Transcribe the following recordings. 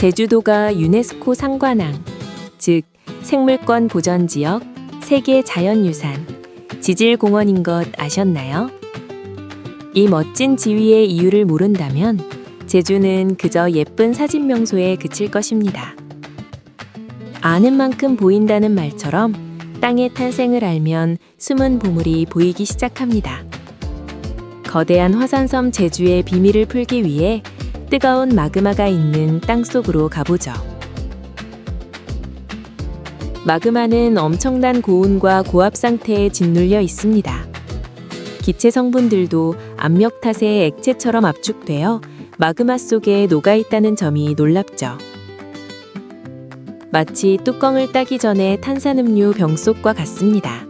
제주도가 유네스코 상관항, 즉 생물권 보전지역, 세계 자연유산, 지질공원인 것 아셨나요? 이 멋진 지위의 이유를 모른다면 제주는 그저 예쁜 사진 명소에 그칠 것입니다. 아는 만큼 보인다는 말처럼 땅의 탄생을 알면 숨은 보물이 보이기 시작합니다. 거대한 화산섬 제주의 비밀을 풀기 위해 뜨거운 마그마가 있는 땅속으로 가보죠. 마그마는 엄청난 고온과 고압 상태에 짓눌려 있습니다. 기체 성분들도 압력 탓에 액체처럼 압축되어 마그마 속에 녹아있다는 점이 놀랍죠. 마치 뚜껑을 따기 전에 탄산음료 병속과 같습니다.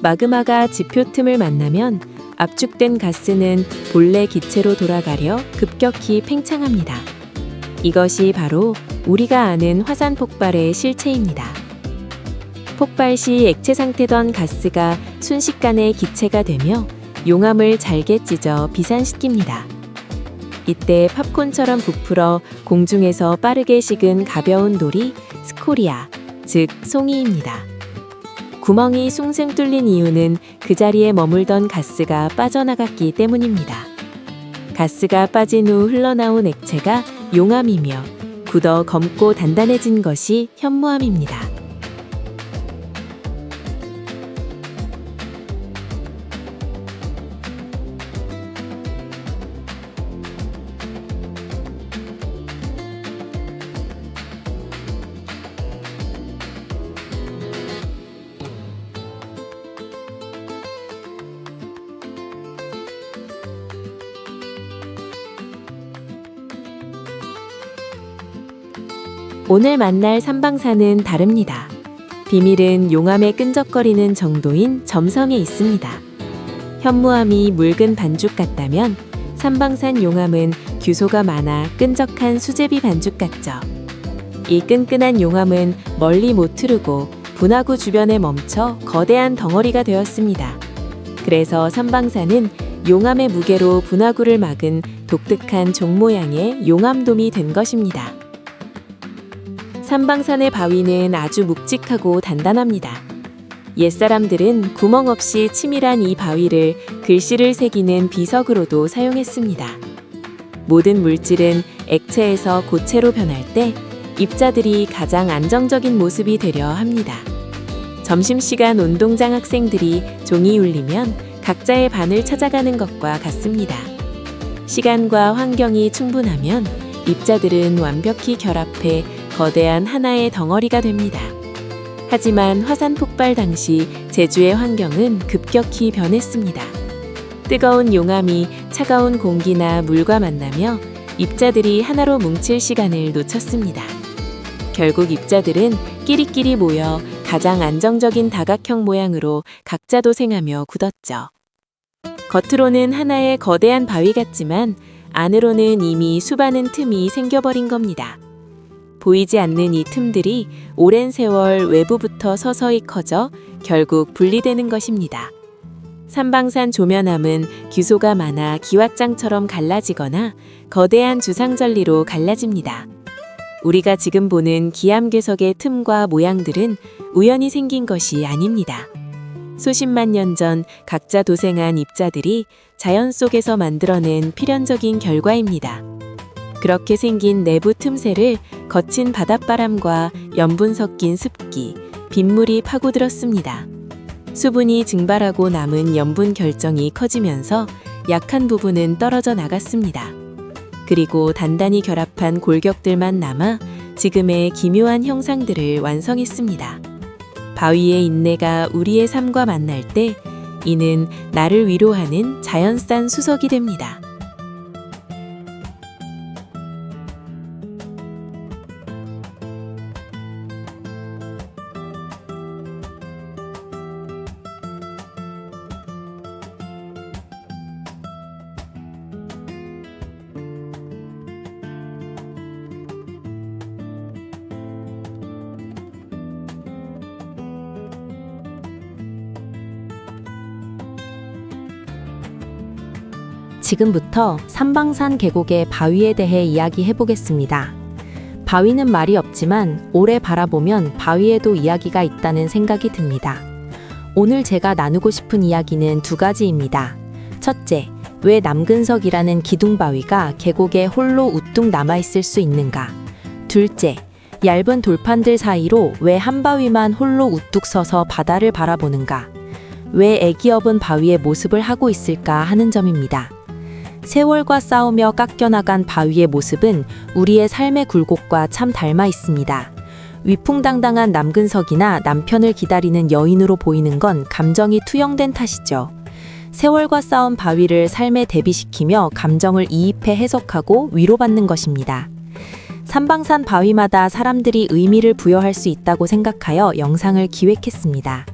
마그마가 지표 틈을 만나면 압축된 가스는 본래 기체로 돌아가려 급격히 팽창합니다. 이것이 바로 우리가 아는 화산 폭발의 실체입니다. 폭발 시 액체 상태던 가스가 순식간에 기체가 되며 용암을 잘게 찢어 비산시킵니다. 이때 팝콘처럼 부풀어 공중에서 빠르게 식은 가벼운 돌이 스코리아, 즉 송이입니다. 구멍이 숭숭 뚫린 이유는 그 자리에 머물던 가스가 빠져나갔기 때문입니다. 가스가 빠진 후 흘러나온 액체가 용암이며 굳어 검고 단단해진 것이 현무암입니다. 오늘 만날 삼방산은 다릅니다. 비밀은 용암에 끈적거리는 정도인 점성에 있습니다. 현무암이 묽은 반죽 같다면 삼방산 용암은 규소가 많아 끈적한 수제비 반죽 같죠. 이 끈끈한 용암은 멀리 못 흐르고 분화구 주변에 멈춰 거대한 덩어리가 되었습니다. 그래서 삼방산은 용암의 무게로 분화구를 막은 독특한 종 모양의 용암돔이 된 것입니다. 삼방산의 바위는 아주 묵직하고 단단합니다. 옛사람들은 구멍 없이 치밀한 이 바위를 글씨를 새기는 비석으로도 사용했습니다. 모든 물질은 액체에서 고체로 변할 때 입자들이 가장 안정적인 모습이 되려 합니다. 점심시간 운동장 학생들이 종이 울리면 각자의 반을 찾아가는 것과 같습니다. 시간과 환경이 충분하면 입자들은 완벽히 결합해 거대한 하나의 덩어리가 됩니다. 하지만 화산 폭발 당시 제주의 환경은 급격히 변했습니다. 뜨거운 용암이 차가운 공기나 물과 만나며 입자들이 하나로 뭉칠 시간을 놓쳤습니다. 결국 입자들은 끼리끼리 모여 가장 안정적인 다각형 모양으로 각자 도생하며 굳었죠. 겉으로는 하나의 거대한 바위 같지만 안으로는 이미 수많은 틈이 생겨버린 겁니다. 보이지 않는 이 틈들이 오랜 세월 외부부터 서서히 커져 결국 분리되는 것입니다. 삼방산 조면암은 규소가 많아 기왓장처럼 갈라지거나 거대한 주상절리로 갈라집니다. 우리가 지금 보는 기암괴석의 틈과 모양들은 우연히 생긴 것이 아닙니다. 수십만 년 전 각자 도생한 입자들이 자연 속에서 만들어낸 필연적인 결과입니다. 그렇게 생긴 내부 틈새를 거친 바닷바람과 염분 섞인 습기, 빗물이 파고들었습니다. 수분이 증발하고 남은 염분 결정이 커지면서 약한 부분은 떨어져 나갔습니다. 그리고 단단히 결합한 골격들만 남아 지금의 기묘한 형상들을 완성했습니다. 바위의 인내가 우리의 삶과 만날 때 이는 나를 위로하는 자연산 수석이 됩니다. 지금부터 삼방산 계곡의 바위에 대해 이야기해 보겠습니다. 바위는 말이 없지만 오래 바라보면 바위에도 이야기가 있다는 생각이 듭니다. 오늘 제가 나누고 싶은 이야기는 두 가지입니다. 첫째, 왜 남근석이라는 기둥바위가 계곡에 홀로 우뚝 남아있을 수 있는가? 둘째, 얇은 돌판들 사이로 왜 한 바위만 홀로 우뚝 서서 바다를 바라보는가? 왜 애기업은 바위의 모습을 하고 있을까 하는 점입니다. 세월과 싸우며 깎여나간 바위의 모습은 우리의 삶의 굴곡과 참 닮아 있습니다. 위풍당당한 남근석이나 남편을 기다리는 여인으로 보이는 건 감정이 투영된 탓이죠. 세월과 싸운 바위를 삶에 대비시키며 감정을 이입해 해석하고 위로받는 것입니다. 삼방산 바위마다 사람들이 의미를 부여할 수 있다고 생각하여 영상을 기획했습니다.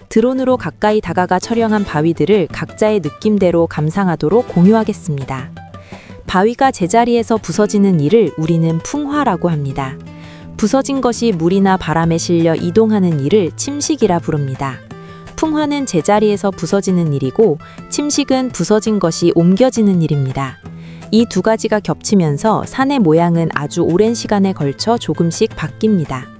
드론으로 가까이 다가가 촬영한 바위들을 각자의 느낌대로 감상하도록 공유하겠습니다. 바위가 제자리에서 부서지는 일을 우리는 풍화라고 합니다. 부서진 것이 물이나 바람에 실려 이동하는 일을 침식이라 부릅니다. 풍화는 제자리에서 부서지는 일이고 침식은 부서진 것이 옮겨지는 일입니다. 이 두 가지가 겹치면서 산의 모양은 아주 오랜 시간에 걸쳐 조금씩 바뀝니다.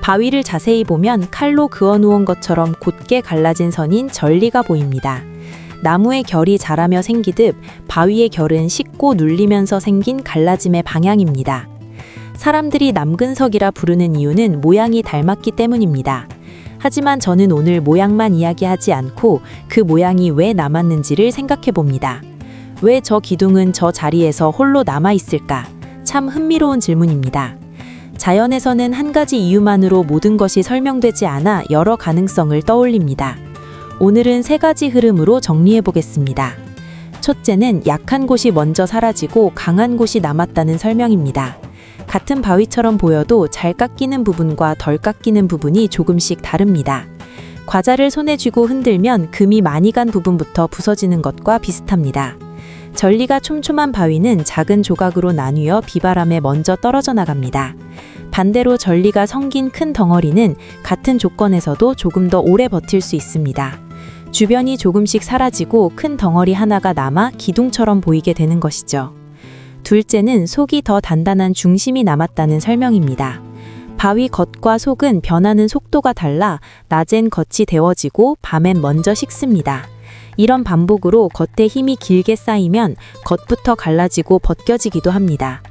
바위를 자세히 보면 칼로 그어놓은 것처럼 곧게 갈라진 선인 전리가 보입니다. 나무의 결이 자라며 생기듯 바위의 결은 씻고 눌리면서 생긴 갈라짐의 방향입니다. 사람들이 남근석이라 부르는 이유는 모양이 닮았기 때문입니다. 하지만 저는 오늘 모양만 이야기하지 않고 그 모양이 왜 남았는지를 생각해 봅니다. 왜 저 기둥은 저 자리에서 홀로 남아있을까? 참 흥미로운 질문입니다. 자연에서는 한 가지 이유만으로 모든 것이 설명되지 않아 여러 가능성을 떠올립니다. 오늘은 세 가지 흐름으로 정리해 보겠습니다. 첫째는 약한 곳이 먼저 사라지고 강한 곳이 남았다는 설명입니다. 같은 바위처럼 보여도 잘 깎이는 부분과 덜 깎이는 부분이 조금씩 다릅니다. 과자를 손에 쥐고 흔들면 금이 많이 간 부분부터 부서지는 것과 비슷합니다. 전리가 촘촘한 바위는 작은 조각으로 나뉘어 비바람에 먼저 떨어져 나갑니다. 반대로 전리가 성긴 큰 덩어리는 같은 조건에서도 조금 더 오래 버틸 수 있습니다. 주변이 조금씩 사라지고 큰 덩어리 하나가 남아 기둥처럼 보이게 되는 것이죠. 둘째는 속이 더 단단한 중심이 남았다는 설명입니다. 바위 겉과 속은 변하는 속도가 달라 낮엔 겉이 데워지고 밤엔 먼저 식습니다. 이런 반복으로 겉에 힘이 길게 쌓이면 겉부터 갈라지고 벗겨지기도 합니다.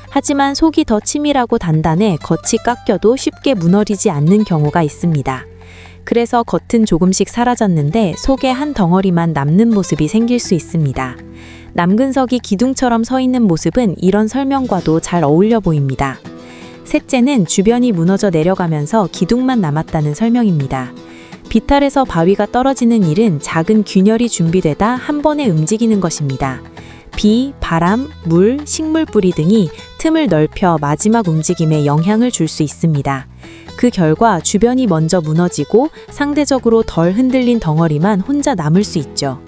하지만 속이 더 치밀하고 단단해 겉이 깎여도 쉽게 무너지지 않는 경우가 있습니다. 그래서 겉은 조금씩 사라졌는데 속에 한 덩어리만 남는 모습이 생길 수 있습니다. 남근석이 기둥처럼 서 있는 모습은 이런 설명과도 잘 어울려 보입니다. 셋째는 주변이 무너져 내려가면서 기둥만 남았다는 설명입니다. 비탈에서 바위가 떨어지는 일은 작은 균열이 준비되다 한 번에 움직이는 것입니다. 비, 바람, 물, 식물 뿌리 등이 틈을 넓혀 마지막 움직임에 영향을 줄 수 있습니다. 그 결과 주변이 먼저 무너지고 상대적으로 덜 흔들린 덩어리만 혼자 남을 수 있죠.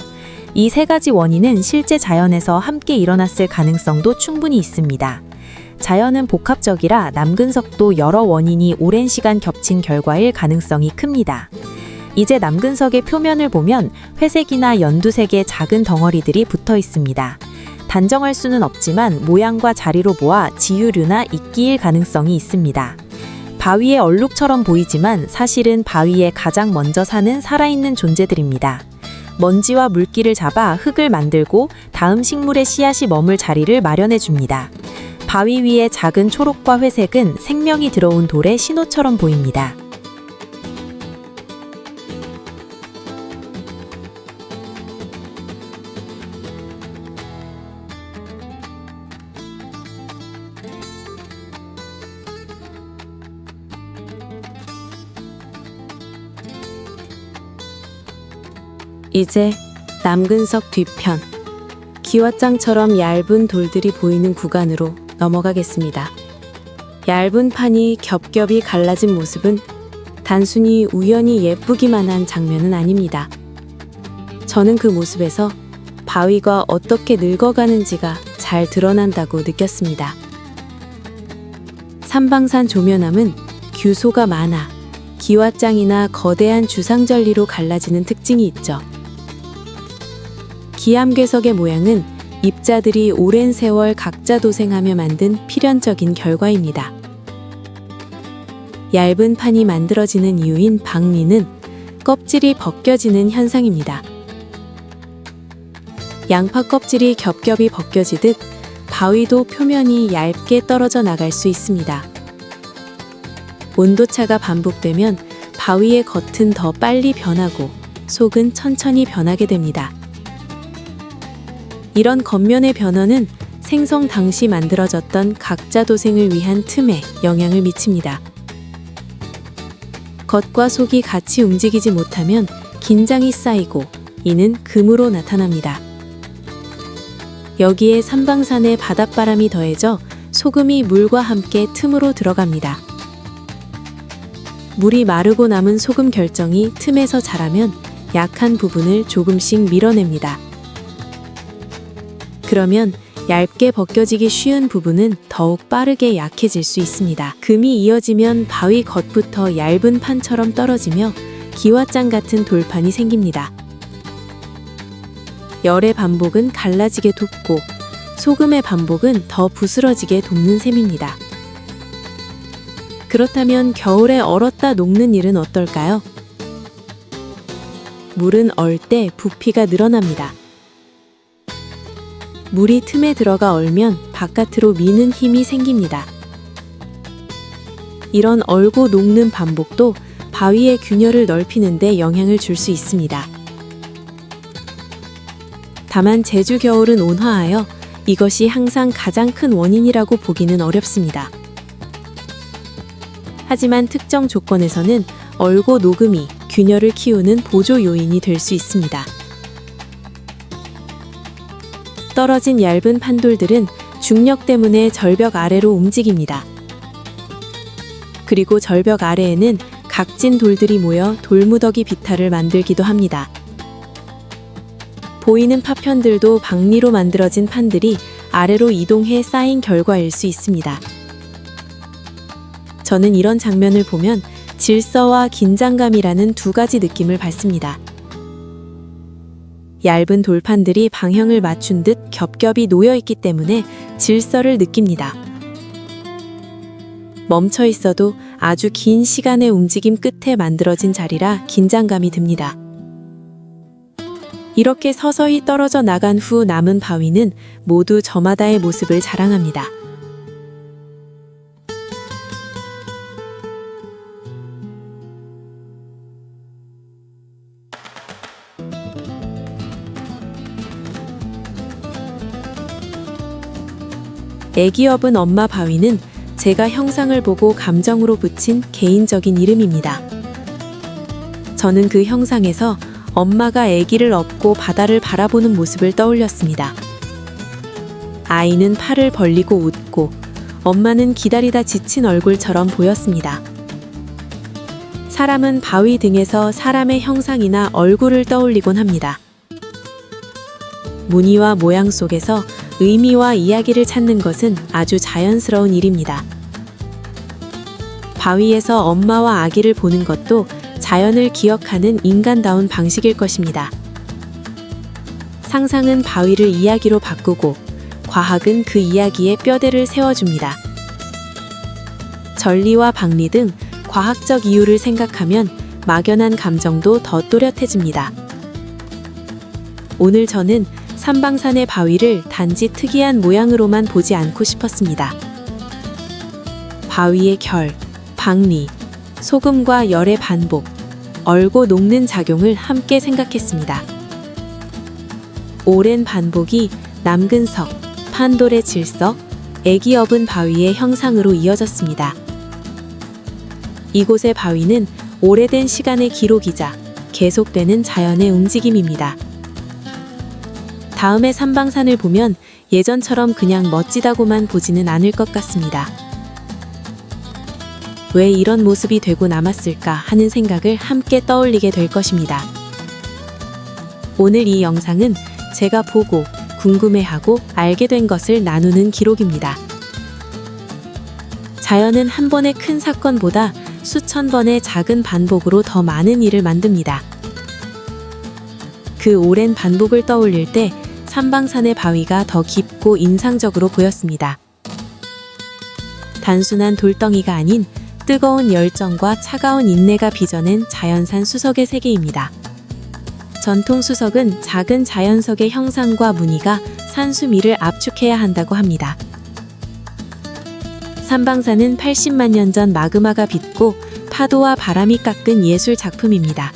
이 세 가지 원인은 실제 자연에서 함께 일어났을 가능성도 충분히 있습니다. 자연은 복합적이라 남근석도 여러 원인이 오랜 시간 겹친 결과일 가능성이 큽니다. 이제 남근석의 표면을 보면 회색이나 연두색의 작은 덩어리들이 붙어 있습니다. 단정할 수는 없지만 모양과 자리로 보아 지유류나 이끼일 가능성이 있습니다. 바위의 얼룩처럼 보이지만 사실은 바위에 가장 먼저 사는 살아있는 존재들입니다. 먼지와 물기를 잡아 흙을 만들고 다음 식물의 씨앗이 머물 자리를 마련해 줍니다. 바위 위의 작은 초록과 회색은 생명이 들어온 돌의 신호처럼 보입니다. 이제 남근석 뒤편, 기왓장처럼 얇은 돌들이 보이는 구간으로 넘어가겠습니다. 얇은 판이 겹겹이 갈라진 모습은 단순히 우연히 예쁘기만 한 장면은 아닙니다. 저는 그 모습에서 바위가 어떻게 늙어가는지가 잘 드러난다고 느꼈습니다. 삼방산 조면암은 규소가 많아 기왓장이나 거대한 주상절리로 갈라지는 특징이 있죠. 기암괴석의 모양은 입자들이 오랜 세월 각자 도생하며 만든 필연적인 결과입니다. 얇은 판이 만들어지는 이유인 박리는 껍질이 벗겨지는 현상입니다. 양파 껍질이 겹겹이 벗겨지듯 바위도 표면이 얇게 떨어져 나갈 수 있습니다. 온도차가 반복되면 바위의 겉은 더 빨리 변하고 속은 천천히 변하게 됩니다. 이런 겉면의 변화는 생성 당시 만들어졌던 각자 도생을 위한 틈에 영향을 미칩니다. 겉과 속이 같이 움직이지 못하면 긴장이 쌓이고 이는 금으로 나타납니다. 여기에 삼방산의 바닷바람이 더해져 소금이 물과 함께 틈으로 들어갑니다. 물이 마르고 남은 소금 결정이 틈에서 자라면 약한 부분을 조금씩 밀어냅니다. 그러면 얇게 벗겨지기 쉬운 부분은 더욱 빠르게 약해질 수 있습니다. 금이 이어지면 바위 겉부터 얇은 판처럼 떨어지며 기와장 같은 돌판이 생깁니다. 열의 반복은 갈라지게 돕고 소금의 반복은 더 부스러지게 돕는 셈입니다. 그렇다면 겨울에 얼었다 녹는 일은 어떨까요? 물은 얼 때 부피가 늘어납니다. 물이 틈에 들어가 얼면 바깥으로 미는 힘이 생깁니다. 이런 얼고 녹는 반복도 바위의 균열을 넓히는 데 영향을 줄 수 있습니다. 다만 제주 겨울은 온화하여 이것이 항상 가장 큰 원인이라고 보기는 어렵습니다. 하지만 특정 조건에서는 얼고 녹음이 균열을 키우는 보조 요인이 될 수 있습니다. 떨어진 얇은 판돌들은 중력 때문에 절벽 아래로 움직입니다. 그리고 절벽 아래에는 각진 돌들이 모여 돌무더기 비탈을 만들기도 합니다. 보이는 파편들도 박리로 만들어진 판들이 아래로 이동해 쌓인 결과일 수 있습니다. 저는 이런 장면을 보면 질서와 긴장감이라는 두 가지 느낌을 받습니다. 얇은 돌판들이 방향을 맞춘 듯 겹겹이 놓여 있기 때문에 질서를 느낍니다. 멈춰 있어도 아주 긴 시간의 움직임 끝에 만들어진 자리라 긴장감이 듭니다. 이렇게 서서히 떨어져 나간 후 남은 바위는 모두 저마다의 모습을 자랑합니다. 애기업은 엄마 바위는 제가 형상을 보고 감정으로 붙인 개인적인 이름입니다. 저는 그 형상에서 엄마가 아기를 업고 바다를 바라보는 모습을 떠올렸습니다. 아이는 팔을 벌리고 웃고 엄마는 기다리다 지친 얼굴처럼 보였습니다. 사람은 바위 등에서 사람의 형상이나 얼굴을 떠올리곤 합니다. 무늬와 모양 속에서 의미와 이야기를 찾는 것은 아주 자연스러운 일입니다. 바위에서 엄마와 아기를 보는 것도 자연을 기억하는 인간다운 방식일 것입니다. 상상은 바위를 이야기로 바꾸고 과학은 그 이야기에 뼈대를 세워줍니다. 전리와 박리 등 과학적 이유를 생각하면 막연한 감정도 더 또렷해집니다. 오늘 저는 삼방산의 바위를 단지 특이한 모양으로만 보지 않고 싶었습니다. 바위의 결, 박리, 소금과 열의 반복, 얼고 녹는 작용을 함께 생각했습니다. 오랜 반복이 남근석, 판돌의 질서, 애기업은 바위의 형상으로 이어졌습니다. 이곳의 바위는 오래된 시간의 기록이자 계속되는 자연의 움직임입니다. 다음에 삼방산을 보면 예전처럼 그냥 멋지다고만 보지는 않을 것 같습니다. 왜 이런 모습이 되고 남았을까 하는 생각을 함께 떠올리게 될 것입니다. 오늘 이 영상은 제가 보고 궁금해하고 알게 된 것을 나누는 기록입니다. 자연은 한 번의 큰 사건보다 수천 번의 작은 반복으로 더 많은 일을 만듭니다. 그 오랜 반복을 떠올릴 때 삼방산의 바위가 더 깊고 인상적으로 보였습니다. 단순한 돌덩이가 아닌 뜨거운 열정과 차가운 인내가 빚어낸 자연산 수석의 세계입니다. 전통 수석은 작은 자연석의 형상과 무늬가 산수미를 압축해야 한다고 합니다. 삼방산은 80만 년 전 마그마가 빚고 파도와 바람이 깎은 예술 작품입니다.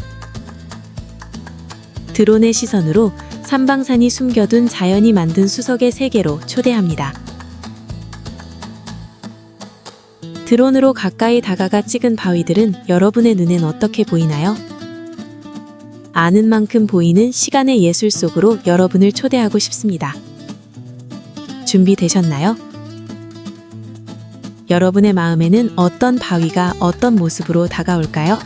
드론의 시선으로 삼방산이 숨겨둔 자연이 만든 수석의 세계로 초대합니다. 드론으로 가까이 다가가 찍은 바위들은 여러분의 눈엔 어떻게 보이나요? 아는 만큼 보이는 시간의 예술 속으로 여러분을 초대하고 싶습니다. 준비되셨나요? 여러분의 마음에는 어떤 바위가 어떤 모습으로 다가올까요?